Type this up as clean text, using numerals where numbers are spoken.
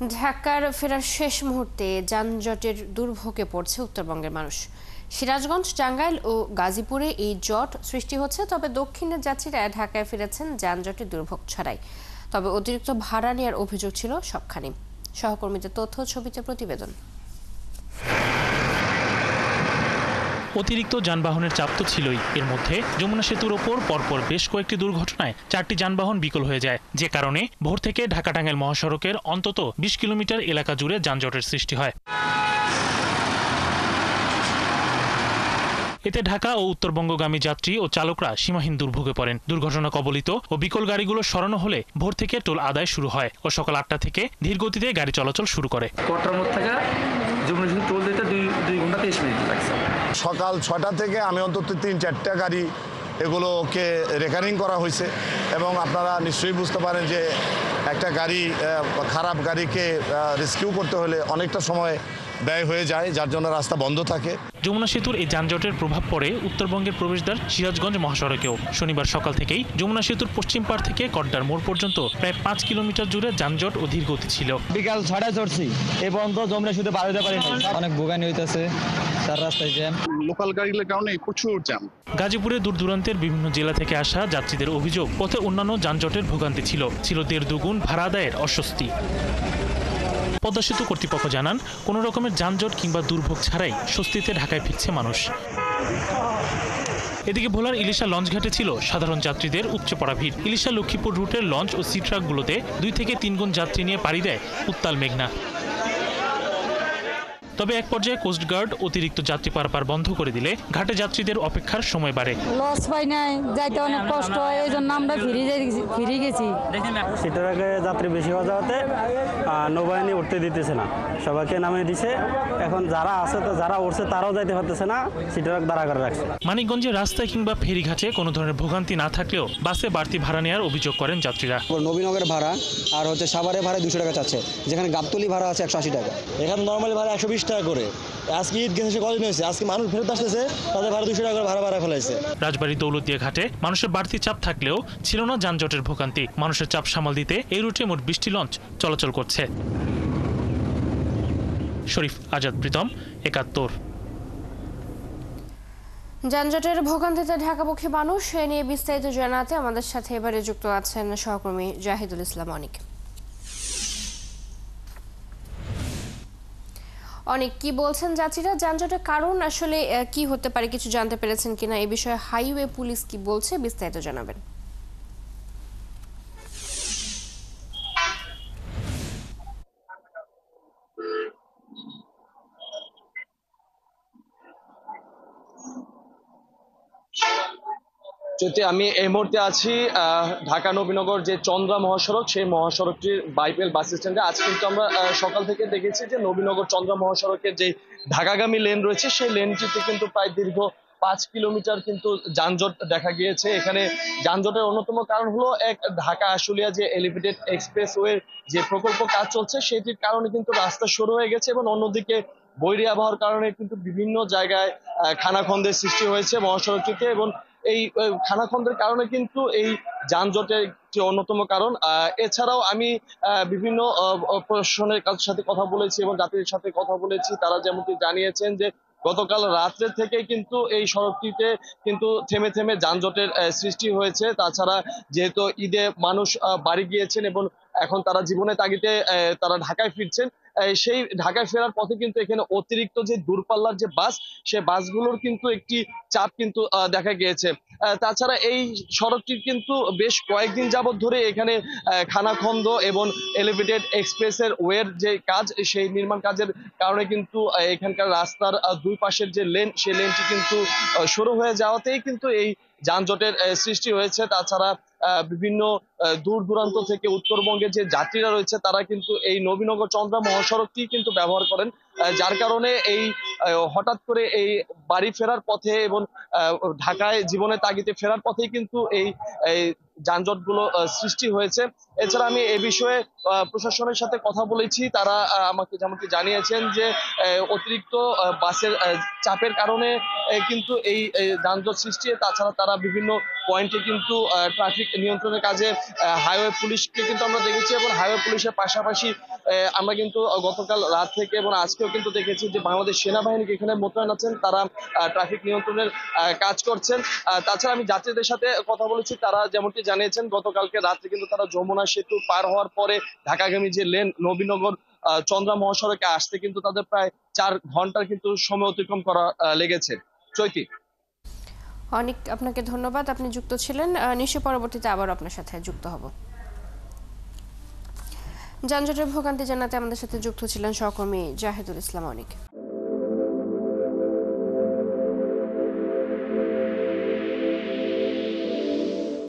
ঢাকার ফেরার শেষ মুহূর্তে যানজটের দুর্ভোগে পড়ছে উত্তরবঙ্গের মানুষ। সিরাজগঞ্জ, টাঙ্গাইল ও গাজীপুরে এই জট সৃষ্টি হচ্ছে, তবে দক্ষিণের যাত্রীরা ঢাকায় ফিরেছেন যানজটের দুর্ভোগ ছাড়াই। তবে অতিরিক্ত ভাড়া নেওয়ার অভিযোগ ছিল সবখানি। সহকর্মীদের তথ্য ছবিতে প্রতিবেদন। অতিরিক্ত যানবাহনের চাপ তো ছিলই। এর মধ্যে যমুনা সেতুর ওপর পরপর বেশ কয়েকটি দুর্ঘটনায় 4টি যানবাহন বিকল হয়ে যায়, যে কারণে ভোর থেকে ঢাকা টাঙ্গাইল মহাসড়কের অন্তত 20 কিলোমিটার এলাকা জুড়ে যানজটের সৃষ্টি হয়। এতে ঢাকা ও উত্তরবঙ্গগামী যাত্রী ও চালকরা সীমাহীন দুর্ভোগে পড়েন। দুর্ঘটনা কবলিত ও বিকল গাড়িগুলো সরানো হলে ভোর থেকে টোল আদায় শুরু হয় ও সকাল 8টা থেকে ধীর গতিতে গাড়ি চলাচল শুরু করে। সকাল 6টা থেকে আমি অন্তত 3-4টা গাড়ি এগুলোকে রেকারিং করা হয়েছে এবং আপনারা নিশ্চয়ই বুঝতে পারেন যে একটা গাড়ি খারাপ গাড়িকে রেস্কিউ করতে হলে অনেকটা সময় ব্যয় হয়ে যায়, যার জন্য রাস্তা বন্ধ থাকে। যমুনা সেতুর এই যানজটের প্রভাব পড়ে উত্তরবঙ্গের প্রবেশদ্বার সিরাজগঞ্জ মহাসড়কেও। শনিবার সকাল থেকেই যমুনা সেতুর পশ্চিম পাড় থেকে কড্ডার মোড় পর্যন্ত প্রায় 5 কিলোমিটার জুড়ে যানজট ও ধীর গতি ছিল। বিকাল 6টায় চড়ছি, এই পর্যন্ত যমুনা সেতু পার হতে পারিনি। অনেক ভোগান্তি হইতেছে, তার রাস্তায় জ্যাম, লোকাল গাড়ির কারণে প্রচুর জ্যাম। গাজীপুরে দূর দূরান্তের বিভিন্ন জেলা থেকে আসা যাত্রীদের অভিযোগ, পথে অন্যান্য যানজটের ভোগান্তি ছিল 1.5 গুণ ভাড়া আদায়ের অস্বস্তি। পদ্মা সেতু কর্তৃপক্ষ জানান, কোনো রকমের যানজট কিংবা দুর্ভোগ ছাড়াই স্বস্তিতে ঢাকায় ফিরছে মানুষ। এদিকে ভোলার ইলিশা লঞ্চঘাটে ছিল সাধারণ যাত্রীদের উপচে পড়া ভিড়। ইলিশা লক্ষ্মীপুর রুটের লঞ্চ ও সি ট্রাকগুলোতে 2 থেকে 3 গুণ যাত্রী নিয়ে পাড়ি দেয় উত্তাল মেঘনা। তবে এক পর্যায়ে কোস্টগার্ড অতিরিক্ত যাত্রী পারাপার বন্ধ করে দিলে ঘাটে যাত্রীদের অপেক্ষার সময় বাড়ে। লস পাই নাই, যাইতে অনেক কষ্ট হয়, এই জন্য আমরা ফিরে গেছি। সেটার আগে যাত্রী বেশি হওয়া যাওয়াতে নৌবাহিনী উঠতে দিতেছে না, সবাইকে নামিয়ে দিছে। এখন যারা আছে, তো যারা উঠছে তারাও যাইতে পারতেছে না, সেটার দাঁড়া করে রাখছে। মানিকগঞ্জের রাস্তায় কিংবা ফেরিঘাটে কোনো ধরনের ভোগান্তি না থাকলেও বাসে বাড়তি ভাড়া নেওয়ার অভিযোগ করেন যাত্রীরা। নবীনগরের ভাড়া আর সাভারের ভাড়া 200 টাকা চাচ্ছে, যেখানে গাবতলী ভাড়া আছে 180 টাকা। এখানে নর্মালি ভাড়া 120 টাকা করে। আজকে ঈদ গেছে, কদিন হয়েছে, আজকে মানুষ ফেরত আসতেছে, তাদের ভাড়া 200 টাকা করে ভাড়া ফেলাইছে। রাজবাড়ী দৌলতদিয়া ঘাটে মানুষের বাড়তি চাপ থাকলেও ছিল না যানজটের ভোগান্তি। মানুষের চাপ সামাল দিতে এই রুটে মোট 20টি লঞ্চ চলাচল করছে। শরীফ আজাদ, প্রীতম, 71। যানজটের ভোগান্তিতে ঢাকামুখী মানুষ, এ নিয়ে বিস্তারিত জানাতে আমাদের সাথে এবারে যুক্ত আছেন সহকর্মী জাহিদুল ইসলাম অনিক। অনেক কি বলছেন যাত্রীরা, যানজটের কারণ আসলে কি হতে পারে, কিছু জানতে পেরেছেন কিনা, এই বিষয়ে হাইওয়ে পুলিশ কি বলছে, বিস্তারিত জানাবেন। যদি আমি এই মুহূর্তে আছি ঢাকা নবীনগর যে চন্দ্রা মহাসড়ক, সেই মহাসড়কটির বাইপেল বাস স্ট্যান্ডে। আজ কিন্তু আমরা সকাল থেকে দেখেছি যে নবীনগর চন্দ্রা মহাসড়কের যে ঢাকাগামী লেন রয়েছে, সেই লেনটিতে কিন্তু প্রায় দীর্ঘ 5 কিলোমিটার কিন্তু যানজট দেখা গিয়েছে। এখানে যানজটের অন্যতম কারণ হলো এক ঢাকা আশুলিয়া যে এলিভেটেড এক্সপ্রেসওয়ে যে প্রকল্প কাজ চলছে, সেটির কারণে কিন্তু রাস্তা সরু হয়ে গেছে এবং অন্যদিকে বৈরী আবহাওয়ার কারণে কিন্তু বিভিন্ন জায়গায় খানাখন্দের সৃষ্টি হয়েছে মহাসড়কটিতে, এবং এই খানাখন্দের কারণে কিন্তু এই যানজটের একটি অন্যতম কারণ। এছাড়াও আমি বিভিন্ন প্রশাসনের সাথে কথা বলেছি এবং যাত্রীদের সাথে কথা বলেছি, তারা যেমনটি জানিয়েছেন যে গতকাল রাত্রে থেকে কিন্তু এই সড়কটিতে কিন্তু থেমে থেমে যানজটের সৃষ্টি হয়েছে। তাছাড়া যেহেতু ঈদে মানুষ বাড়ি গিয়েছেন এবং এখন তারা জীবনে তাগিদে তারা ঢাকায় ফিরছেন, সেই ঢাকায় ফেরার পথে কিন্তু এখানে অতিরিক্ত যে দূরপাল্লার যে বাস, সে বাসগুলোর কিন্তু একটি চাপ কিন্তু দেখা গিয়েছে। তাছাড়া এই সড়কটির কিন্তু বেশ কয়েকদিন যাবত ধরে এখানে খানাখন্দ এবং এলিভেটেড এক্সপ্রেসের ওয়ের যে কাজ, সেই নির্মাণ কাজের কারণে কিন্তু এখানকার রাস্তার দুই পাশের যে লেন, সেই লেনটি কিন্তু সরু হয়ে যাওয়াতেই কিন্তু এই যানজটের সৃষ্টি হয়েছে। তাছাড়া বিভিন্ন দূর দূরান্ত থেকে উত্তরবঙ্গের যে যাত্রীরা রয়েছে, তারা কিন্তু এই নবীনগর চন্দ্রা মহাসড়কটি কিন্তু ব্যবহার করেন, যার কারণে এই হঠাৎ করে এই বাড়ি ফেরার পথে এবং ঢাকায় জীবনে তাগিদে ফেরার পথেই কিন্তু এই যানজট গুলো সৃষ্টি হয়েছে। এছাড়া আমি এ বিষয়ে প্রশাসনের সাথে কথা বলেছি, তারা আমাকে যেমনটি জানিয়েছেন যে অতিরিক্ত বাসের চাপের কারণে কিন্তু এই যানজট সৃষ্টি। তাছাড়া তারা বিভিন্ন পয়েন্টে কিন্তু ট্রাফিক নিয়ন্ত্রণের কাজে হাইওয়ে পুলিশকে কিন্তু আমরা দেখেছি, এবং হাইওয়ে পুলিশের পাশাপাশি আমরা কিন্তু গতকাল রাত থেকে এবং আজকেও কিন্তু দেখেছি যে বাংলাদেশ সেনাবাহিনীকে এখানে মোতায়েন আছেন, তারা ট্রাফিক নিয়ন্ত্রণের কাজ করছেন। তাছাড়া আমি যাত্রীদের সাথে কথা বলেছি, তারা যেমনটি জানিয়েছেন গতকালকে রাত্রে কিন্তু তারা যমুনা সেতু পার হওয়ার পরে ঢাকাগামী যে লেন নবীনগর চন্দ্রা মহাসড়কে আসতে কিন্তু তাদের প্রায় 4 ঘন্টার কিন্তু সময় অতিক্রম করা লেগেছে। চৈতি, অনেক আপনাকে ধন্যবাদ, আপনি যুক্ত ছিলেন। নিশ্চয় পরবর্তীতে আবার আপনার সাথে যুক্ত হব। যানজটের ভোগান্তি জানাতে আমাদের সাথে যুক্ত ছিলেন সহকর্মী জাহিদুল ইসলাম অনিক।